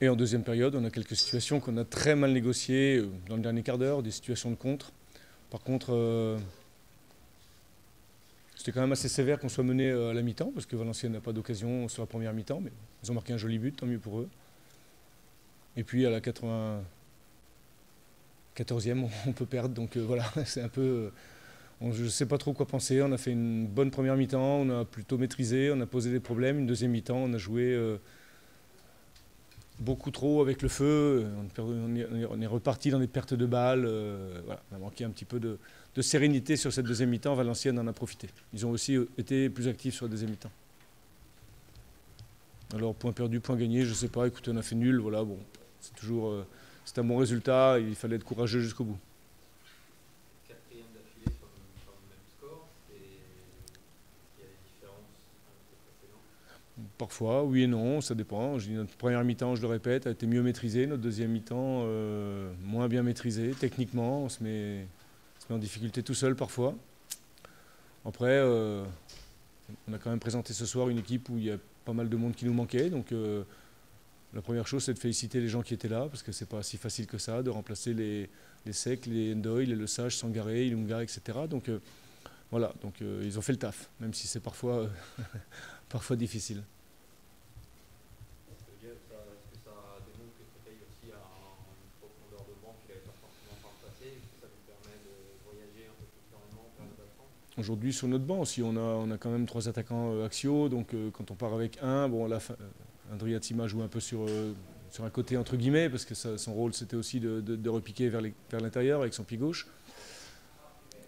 Et en deuxième période, on a quelques situations qu'on a très mal négociées dans le dernier quart d'heure, des situations de contre. Par contre, c'était quand même assez sévère qu'on soit mené à la mi-temps, parce que Valenciennes n'a pas d'occasion sur la première mi-temps, mais ils ont marqué un joli but, tant mieux pour eux. Et puis à la 94e, on peut perdre, donc voilà, c'est un peu... je ne sais pas trop quoi penser, on a fait une bonne première mi-temps, on a plutôt maîtrisé, on a posé des problèmes. Une deuxième mi-temps, on a joué beaucoup trop avec le feu, on est reparti dans des pertes de balles. Voilà, on a manqué un petit peu de sérénité sur cette deuxième mi-temps. Valenciennes en a profité. Ils ont aussi été plus actifs sur la deuxième mi-temps. Alors, point perdu, point gagné, je ne sais pas. Écoutez, on a fait nul. Voilà, bon, c'est toujours c'est un bon résultat. Il fallait être courageux jusqu'au bout. Quatrième d'affilée sur le même score, il y a des différences avec le précédent. Parfois, oui et non, ça dépend. Notre première mi-temps, je le répète, a été mieux maîtrisée. Notre deuxième mi-temps, moins bien maîtrisée. Techniquement, on se met en difficulté tout seul parfois. Après, on a quand même présenté ce soir une équipe où il y a pas mal de monde qui nous manquait. Donc la première chose, c'est de féliciter les gens qui étaient là, parce que c'est pas si facile que ça, de remplacer les Secs, les Ndoye, les Le Sage, Sangaré, Ilunga, etc. Donc voilà, donc ils ont fait le taf, même si c'est parfois, parfois difficile. Est-ce que ça démontre que Créteil aussi a une profondeur de banc qu'il n'avait pas forcément par le passé? Est-ce que ça lui permet de voyager un peu plus sereinement en période d'absence? Aujourd'hui, sur notre banc aussi, on a quand même 3 attaquants axiaux. Donc quand on part avec un, bon là, Andrea Tsima joue un peu sur un côté entre guillemets, parce que son rôle c'était aussi de repiquer vers l'intérieur avec son pied gauche.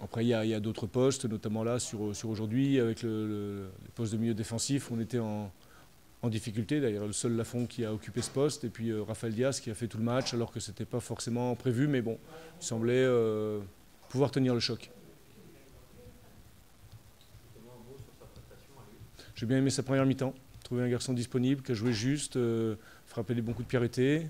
Après, il y a d'autres postes, notamment là sur aujourd'hui, avec les postes de milieu défensif, on était en difficulté. D'ailleurs, le seul Lafont qui a occupé ce poste, et puis Raphaël Diaz qui a fait tout le match, alors que ce n'était pas forcément prévu, mais bon, il semblait pouvoir tenir le choc. J'ai bien aimé sa première mi-temps. Trouvé un garçon disponible, qui a joué juste, frappé des bons coups de pied arrêtés.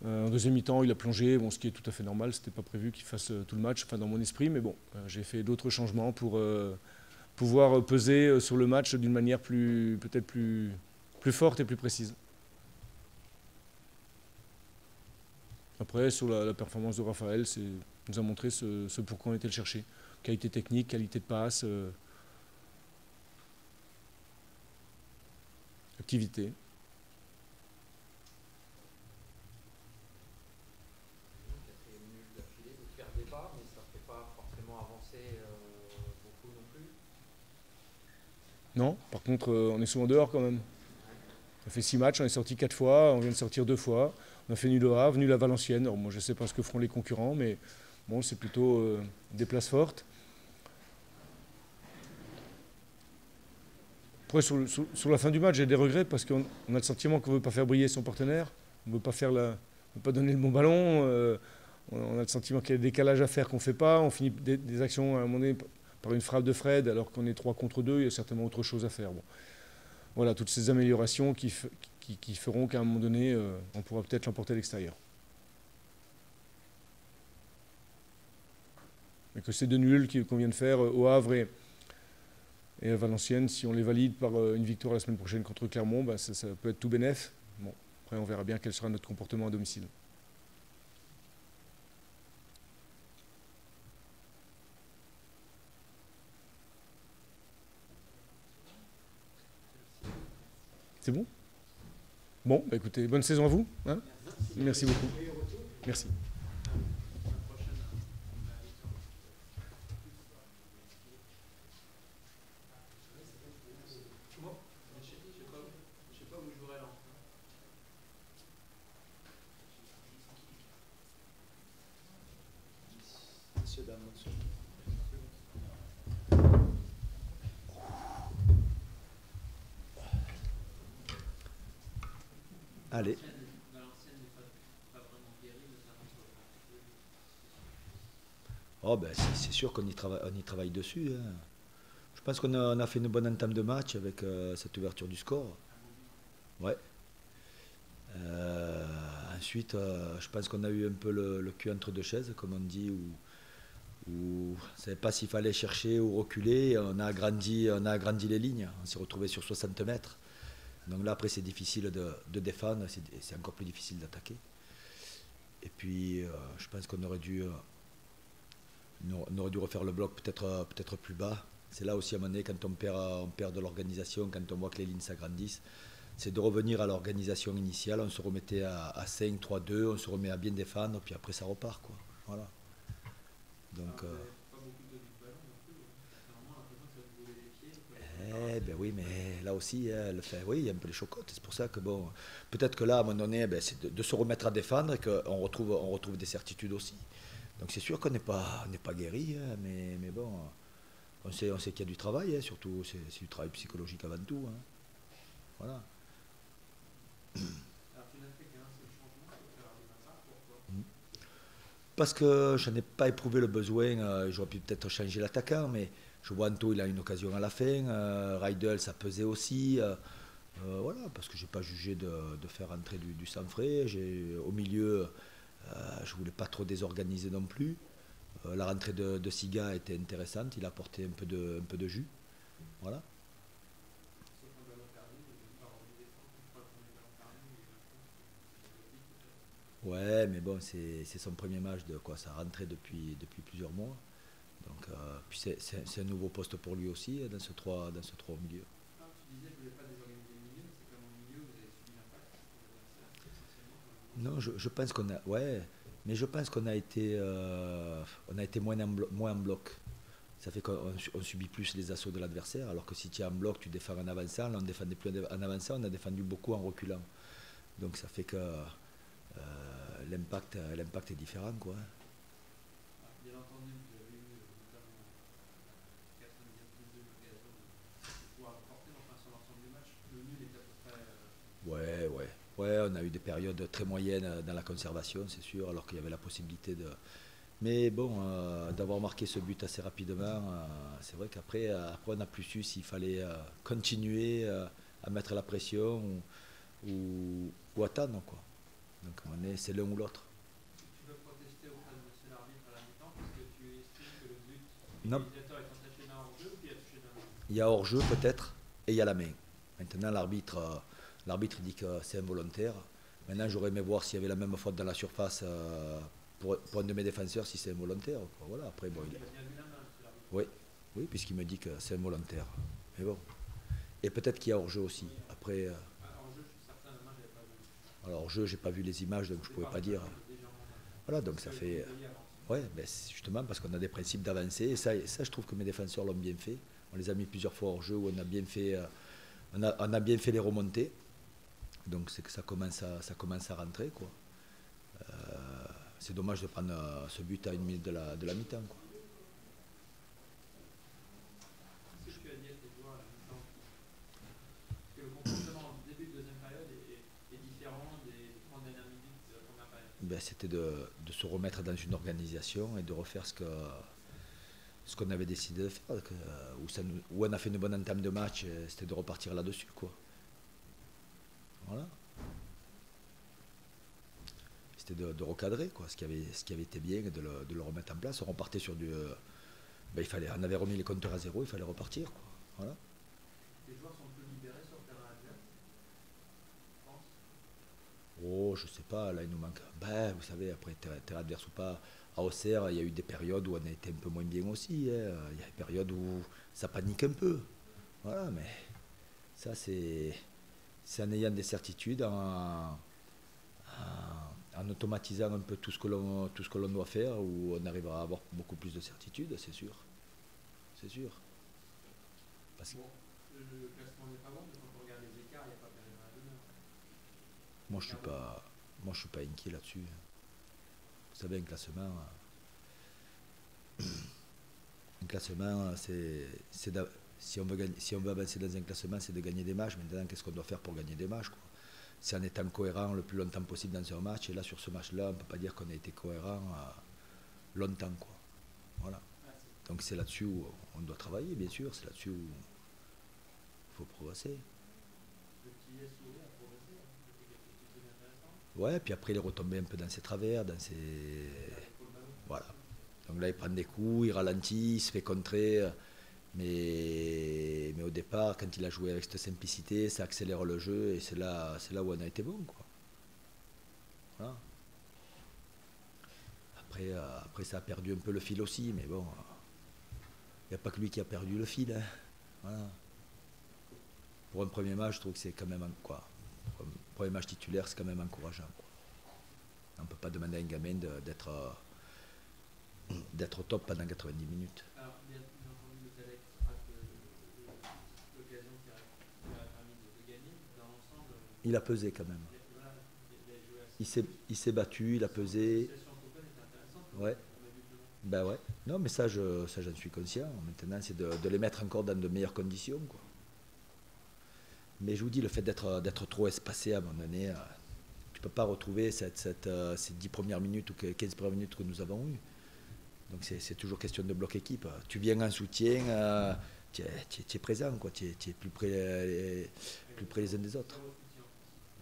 En deuxième mi-temps, il a plongé, bon, ce qui est tout à fait normal. C'était pas prévu qu'il fasse tout le match, enfin dans mon esprit, mais bon, j'ai fait d'autres changements pour pouvoir peser sur le match d'une manière peut-être plus forte et plus précise. Après, sur la performance de Raphaël, nous a montré ce pourquoi on était le chercher. Qualité technique, qualité de passe, activité. Non, par contre, on est souvent dehors quand même. On a fait 6 matchs, on est sorti 4 fois, on vient de sortir 2 fois. On a fait nul au Havre, nul à Valenciennes. Alors, moi, je ne sais pas ce que feront les concurrents, mais bon, c'est plutôt des places fortes. Après, sur la fin du match, j'ai des regrets parce qu'on a le sentiment qu'on ne veut pas faire briller son partenaire, on ne veut pas donner le bon ballon. On a le sentiment qu'il y a des décalages à faire qu'on ne fait pas. On finit des actions à un moment donné par une frappe de Fred, alors qu'on est 3 contre 2, il y a certainement autre chose à faire. Bon. Voilà, toutes ces améliorations qui feront qu'à un moment donné, on pourra peut-être l'emporter à l'extérieur. Mais que ces 2 nuls qu'on vient de faire au Havre et à Valenciennes, si on les valide par une victoire la semaine prochaine contre Clermont, bah ça peut être tout bénef. Bon, après, on verra bien quel sera notre comportement à domicile. C'est bon? Bon, bah écoutez, bonne saison à vous. Hein? Merci beaucoup. Merci. Allez. Oh ben c'est sûr qu'on y travaille dessus. Hein. Je pense qu'on a fait une bonne entame de match avec cette ouverture du score. Ouais. Ensuite, je pense qu'on a eu un peu le cul entre deux chaises, comme on dit, où on ne savait pas s'il fallait chercher ou reculer. On a agrandi les lignes. On s'est retrouvé sur 60 mètres. Donc là, après, c'est difficile de défendre, c'est encore plus difficile d'attaquer. Et puis, je pense qu'on aurait dû refaire le bloc peut-être plus bas. C'est là aussi à un moment donné, quand on perd de l'organisation, quand on voit que les lignes s'agrandissent, c'est de revenir à l'organisation initiale. On se remettait à 5, 3, 2, on se remet à bien défendre, puis après ça repart, quoi. Voilà. Donc, ben oui, mais là aussi, oui, il y a un peu les chocottes. C'est pour ça que bon, peut-être que là, à un moment donné, ben, c'est de se remettre à défendre et qu'on retrouve des certitudes aussi. Donc c'est sûr qu'on n'est pas guéri, hein, mais bon, on sait qu'il y a du travail, hein, surtout c'est du travail psychologique avant tout. Hein. Voilà. Parce que je n'ai pas éprouvé le besoin, j'aurais pu peut-être changer l'attaquant, mais je vois Anto, il a une occasion à la fin, Rydel, ça pesait aussi. Voilà, parce que je n'ai pas jugé de faire entrer du sang frais. Au milieu, je ne voulais pas trop désorganiser non plus. La rentrée de Siga était intéressante, il a apporté un peu de jus. Voilà. Ouais, mais bon, c'est son premier match de quoi, ça rentrait depuis plusieurs mois. Donc, puis c'est un nouveau poste pour lui aussi dans ce 3 au milieu. Non, je pense qu'on a, ouais, mais je pense qu'on a été moins en bloc. Ça fait qu'on subit plus les assauts de l'adversaire, alors que si tu es en bloc, tu défends en avançant. Là, on ne défendait plus en avançant, on a défendu beaucoup en reculant. Donc ça fait que l'impact est différent, quoi. Bien entendu, vous avez eu notamment 90 plus de l'occasion de pouvoir apporter, enfin sur l'ensemble du match, le nul est à peu près. Ouais, on a eu des périodes très moyennes dans la conservation, c'est sûr, alors qu'il y avait la possibilité de. Mais bon, d'avoir marqué ce but assez rapidement, c'est vrai qu'après on n'a plus su s'il fallait continuer à mettre la pression ou attendre, quoi. Donc c'est l'un ou l'autre. Tu veux protester auprès de monsieur l'arbitre à la mi-temps parce que tu estimes que le but Non. l'utilisateur est entaché d'un hors-jeu ou qu'il a touché d'un main? Il y a hors-jeu peut-être et il y a la main. Maintenant l'arbitre dit que c'est involontaire. Maintenant j'aurais aimé voir s'il y avait la même faute dans la surface pour un de mes défenseurs si c'est involontaire. Quoi. Voilà, après bon. Il a bien vu la main, monsieur l'arbitre. Oui, puisqu'il me dit que c'est involontaire. Mais bon. Et peut-être qu'il y a hors-jeu aussi. Après. Hors-jeu, je suis certain, la main, je l'avais pas vu. Alors hors-jeu, j'ai pas vu les images, donc je pouvais pas dire. Voilà, donc ça fait. Ouais, ben justement parce qu'on a des principes d'avancée. Et ça, je trouve que mes défenseurs l'ont bien fait. On les a mis plusieurs fois hors jeu où on a bien fait, on a bien fait les remontées. Donc c'est que ça commence à rentrer, quoi. C'est dommage de prendre ce but à 1 minute de la mi-temps, quoi. Qu'est-ce que tu as dit à tes joueurs à la mi-temps? Parce que le comportement au début de deuxième période est différent des 30 dernières minutes de la première période. Ben, c'était de se remettre dans une organisation et de refaire ce qu'on avait décidé de faire. Où on a fait une bonne entame de match, c'était de repartir là-dessus, quoi. Voilà. C'était de recadrer, quoi, ce qui avait été bien et de le remettre en place. On repartait sur du. On avait remis les compteurs à zéro, il fallait repartir, quoi. Voilà. Les joueurs sont peu libérés sur le terrain adverse, je pense. Oh, je sais pas, là il nous manque. Ben, vous savez, après, terrain adverse ou pas, à Auxerre, il y a eu des périodes où on a été un peu moins bien aussi. Hein. Il y a des périodes où ça panique un peu. Voilà, mais ça, c'est en ayant des certitudes, en automatisant un peu tout ce que l'on doit faire, où on arrivera à avoir beaucoup plus de certitudes, c'est sûr. C'est sûr. Parce que Bon, le classement n'est pas bon, mais quand on regarde les écarts, il n'y a pas péril dans la demeure. moi, je suis pas inquiet là-dessus. Vous savez, un classement, si on veut avancer dans un classement, c'est de gagner des matchs. Maintenant, qu'est-ce qu'on doit faire pour gagner des matchs, quoi? C'est en étant cohérent le plus longtemps possible dans un match. Et là, sur ce match-là, on ne peut pas dire qu'on a été cohérent longtemps, quoi. Voilà. Donc c'est là-dessus où on doit travailler, bien sûr. C'est là-dessus où il faut progresser. Le petit SOE a progressé, hein. C'était quelque chose d'intéressant. Ouais, puis après, il est retombé un peu dans ses travers, dans ses. Voilà. Donc là, il prend des coups, il ralentit, il se fait contrer. Mais au départ, quand il a joué avec cette simplicité, ça accélère le jeu et c'est là où on a été bon, quoi. Voilà. Après, ça a perdu un peu le fil aussi, mais bon, il n'y a pas que lui qui a perdu le fil, hein. Voilà. Pour un premier match, je trouve que c'est quand même quoi. Pour un premier match titulaire, c'est quand même encourageant, quoi. On ne peut pas demander à un gamin d'être au top pendant 90 minutes. Alors, bien entendu, le Talec rate l'occasion qui a permis de gagner. Dans l'ensemble, Il a pesé quand même. voilà, il a joué assez. Il s'est battu, il a pesé. La situation Copen était intéressante. Ouais. On a vu que Ben ouais. Non, mais ça j'en suis conscient. Maintenant, c'est de les mettre encore dans de meilleures conditions, quoi. Mais je vous dis, le fait d'être trop espacé à un moment donné, tu ne peux pas retrouver ces 10 premières minutes ou 15 premières minutes que nous avons eues. Donc c'est toujours question de bloc équipe. Tu viens en soutien, tu es présent, quoi. Tu es plus près les uns des autres.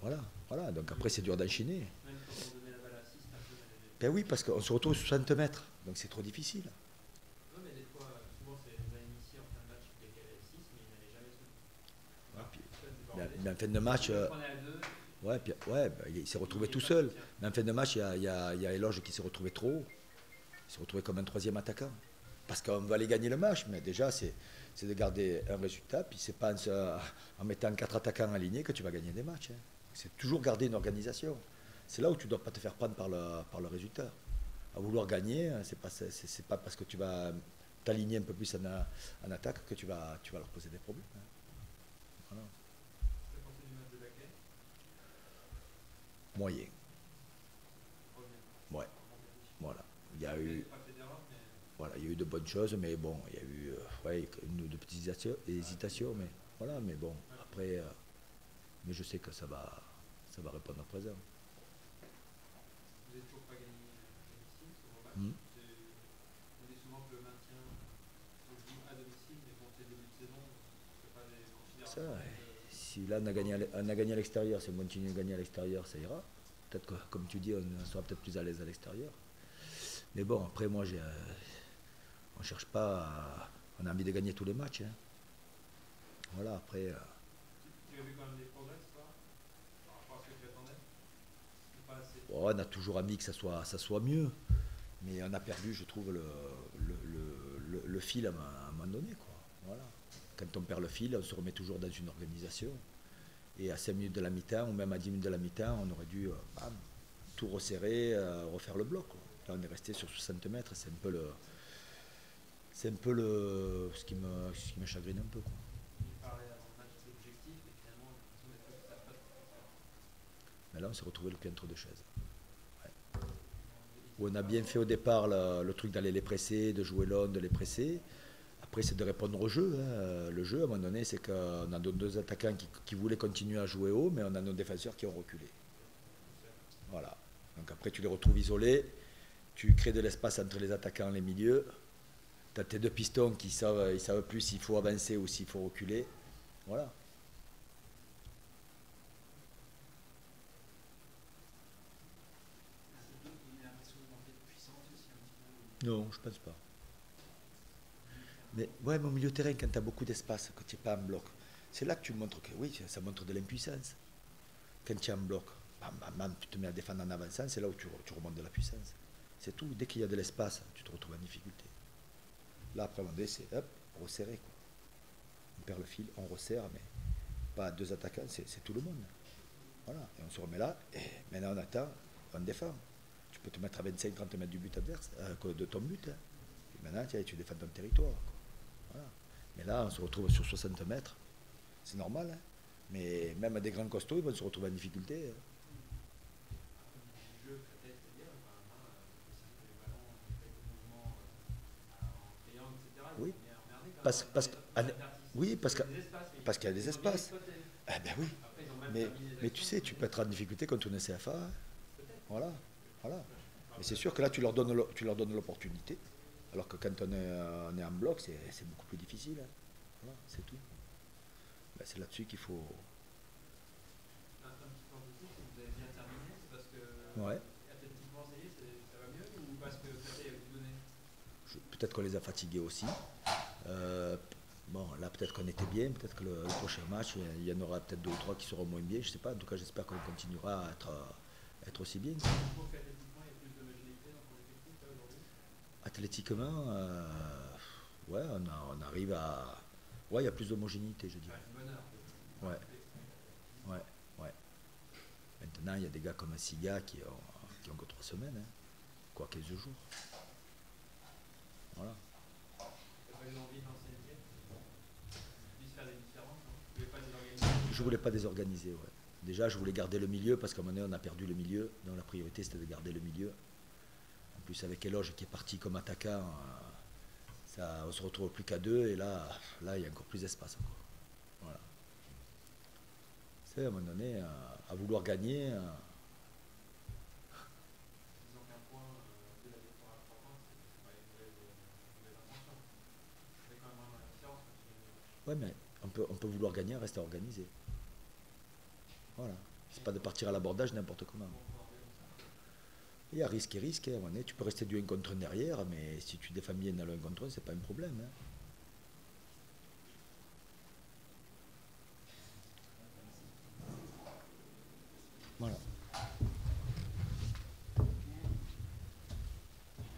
Voilà. Donc après, c'est dur d'enchaîner. même quand on donnait la balle à 6, personne n'avait. Ben oui, parce qu'on se retrouve 60 mètres. Donc c'est trop difficile. Non, mais des fois, souvent, c'est les initiés en fin de match qui décalaient 6, mais ils n'allaient jamais se. Mais en fin de match, On prenait à 2. il s'est retrouvé tout seul. Mais en fin de match, il y a Eloge qui s'est retrouvé trop haut. Il s'est retrouvé comme un troisième attaquant. Parce qu'on va aller gagner le match, mais déjà, c'est de garder un résultat. Puis c'est pas en mettant 4 attaquants alignés que tu vas gagner des matchs, hein. C'est toujours garder une organisation. C'est là où tu ne dois pas te faire prendre par le résultat. À vouloir gagner, c'est pas parce que tu vas t'aligner un peu plus en attaque que tu vas leur poser des problèmes, hein. Voilà. Ça pensé du match de Baquet. Moyen. Premier. Ouais. Voilà. Il y a Il eu. n'a pas fait d'erreur, mais. Voilà, il y a eu de bonnes choses, mais bon, il y a eu une ou deux petites hésitations, mais voilà, mais bon, après, mais je sais que ça va répondre à présent. Vous n'avez toujours pas gagné à domicile sur vos matchs. Mm. On dit souvent que le maintien se joue à domicile, mais quand c'est le début de saison, c'est pas des considérations. Si là on a gagné à l'extérieur, si on continue à gagner à l'extérieur, ça ira. Peut-être que, comme tu dis, on sera peut-être plus à l'aise à l'extérieur. Mais bon, après, moi, on cherche pas, on a envie de gagner tous les matchs, hein. Voilà, après. Tu as vu quand même des progrès ce soir par rapport à ce que tu attendais? Ou pas assez? On a toujours envie que ça soit mieux, mais on a perdu, je trouve, le fil à un moment donné, quoi. Voilà. Quand on perd le fil, on se remet toujours dans une organisation. Et à 5 minutes de la mi-temps, ou même à 10 minutes de la mi-temps, on aurait dû tout resserrer, refaire le bloc, quoi. Là, on est resté sur 60 mètres, c'est un peu ce qui me chagrine un peu, quoi. Il parlait avant le match d'objectif, et finalement, on a l'impression que ça ne savent pas trop faire. Mais là, on s'est retrouvé le pied entre deux chaises. Ouais. Où on a bien fait au départ le truc d'aller les presser, de jouer l'on, de les presser. Après, c'est de répondre au jeu, hein. Le jeu, à un moment donné, c'est qu'on a deux attaquants qui voulaient continuer à jouer haut, mais on a nos défenseurs qui ont reculé. Voilà. Donc après, tu les retrouves isolés, tu crées de l'espace entre les attaquants et les milieux. Tu as tes deux pistons qui savent plus s'il faut avancer ou s'il faut reculer. Voilà. C'est d'autres qui donnaient l'impression de manquer de puissance aussi un petit peu. Non, je pense pas. Mais ouais, mais au milieu de terrain, quand tu as beaucoup d'espace, que tu n'es pas en bloc, c'est là que tu montres que oui, ça montre de l'impuissance. Quand tu es en bloc, bam, bam, bam, tu te mets à défendre en avançant, c'est là où tu remontes de la puissance. C'est tout. Dès qu'il y a de l'espace, tu te retrouves en difficulté. Là, après, c'est hop, resserrer, quoi. On perd le fil, on resserre, mais pas deux attaquants, c'est tout le monde. Voilà. Et on se remet là, et maintenant on attend, on défend. Tu peux te mettre à 25-30 mètres du but adverse, de ton but, hein. Et maintenant, tu défends ton territoire, quoi. Voilà. Mais là, on se retrouve sur 60 mètres. C'est normal, hein. Mais même à des grands costauds, ils vont se retrouver en difficulté, hein. Du jeu, peut-être, c'est-à-dire, apparemment, c'est que les ballons, quelques mouvements en triangle, etc. Oui. Ils sont bien emmerdés quand Parce, même. parce, oui, parce qu'il y a des Ils ont bien espaces. exploité. Eh ben oui. Après, ils ont même Mais, terminé les mais tu actions. sais, tu peux être en difficulté contre une CFA, hein. Voilà. Voilà. Mais c'est sûr que là, tu leur donnes l'opportunité. Alors que quand on est en bloc, c'est beaucoup plus difficile, hein. Voilà, c'est tout. Ben, c'est là-dessus qu'il faut. Un petit peu en dessous, si vous avez bien terminé, c'est parce que Ouais. athlétiquement, ça y est, ça va mieux ou parce que Pathé a tout donné? Peut-être qu'on les a fatigués aussi. Bon, là peut-être qu'on était bien, peut-être que le prochain match, il y en aura peut-être 2 ou 3 qui seront moins bien, je sais pas. En tout cas, j'espère qu'on continuera à être aussi bien. Je trouve qu'athlétiquement, il y a plus d'homogénéité dans ton effectif là, aujourd'hui. Athlétiquement, ouais, on arrive à. Ouais, il y a plus d'homogénéité, je dirais. Avec bonheur. Ouais, ouais, ouais. Maintenant, il y a des gars comme Siga qui ont que 3 semaines, hein, quoi 15 jours. Voilà. T'as pas eu envie d'enseigner, de faire des différences, non? Tu voulais pas désorganiser? Je voulais pas désorganiser, ouais. Déjà, je voulais garder le milieu parce qu'à un moment donné, on a perdu le milieu. Donc la priorité, c'était de garder le milieu. En plus, avec Eloge qui est parti comme attaquant, on se retrouve plus qu'à 2 et là, il y a encore plus d'espace. Voilà. C'est à un moment donné, à vouloir gagner. Disons qu'un point de la victoire à 3 points, c'est pas une mauvaise intention. C'est quand même vraiment la différence. Ouais, mais on peut vouloir gagner, rester organisé. Voilà. C'est pas de partir à l'abordage n'importe comment. Il y a risque et risque. À un moment donné, tu peux rester du 1 contre 1 derrière, mais si tu défends bien dans le 1 contre 1, c'est pas un problème. Hein.